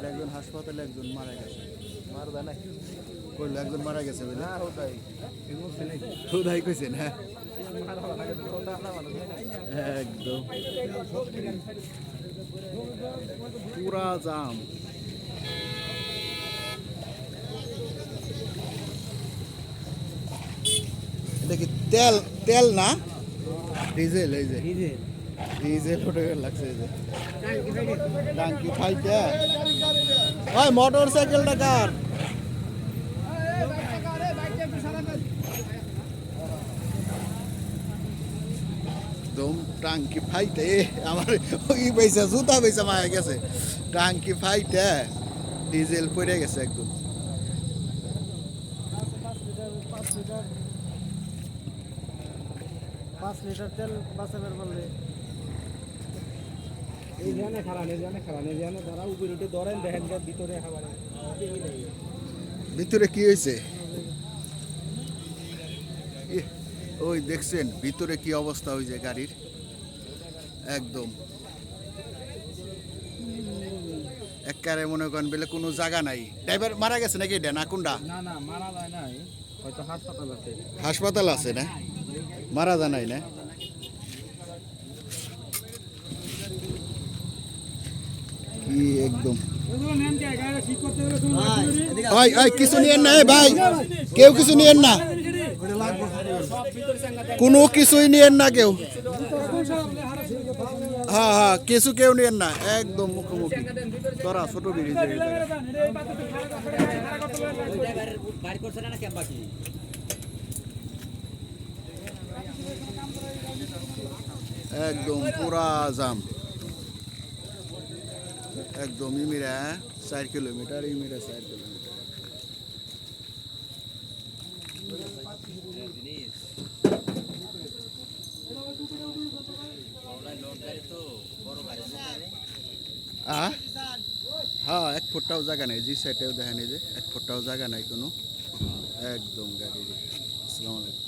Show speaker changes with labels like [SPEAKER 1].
[SPEAKER 1] একজন হাসপাতালে একজন মারা গেছে, একজন মারা গেছে হুদাই কইছেন। হ্যাঁ একদম পুরা জাম। এটা কি তেল? তেল না ডিজেল? এই যে ডিজেল উঠে লাগছে, এই যে টাঙ্কি ফাইটা। ওই মোটর সাইকেলটা কার? একদম টাঙ্কি ফাইটে আমার ওই পয়সা জুতা পয়সা মারা গেছে। টাঙ্কি ফাইটে ডিজেল পড়ে গেছে একদম।
[SPEAKER 2] 5 লিটার তেল বাঁচাবার বললে এই জানে খারাপ তারা উপরে উঠে ধরেন দেখেন ভিতরে খাবার
[SPEAKER 1] ভিতরে কি হয়েছে? ওই দেখছেন ভিতরে কি অবস্থা হয়েছে গাড়ির? একদম একবারে মনে করেন বলে কোনো জায়গা নাই। ড্রাইভার মারা গেছে নাকি? এটা না কোনটা?
[SPEAKER 2] না না মারা যায় নাই, হয়তো হাসপাতাল আছে।
[SPEAKER 1] হাসপাতাল আছে না, মারা যায় নাই না? কি একদম ভাই কিছু নিয়েন না ভাই, কেউ কিছু নিয়েন না, কোনো কিছুই নিয়েন না কেউ। হ্যাঁ হ্যাঁ কিছু কেউ নিয়েন না, একদম মুখোমুখি তোরা ছোট ব্রিজ। একদম পুরা জাম, একদম ইমিরা 4 কিলোমিটার, ইমিরা 4 কিলোমিটার। হ্যাঁ 1 ফুটটাও জায়গা নেই, যে সাইডেও দেখেন এই যে 1 ফুটটাও জায়গা নাই কোনো, একদম গাড়ি। আসসালামু আলাইকুম।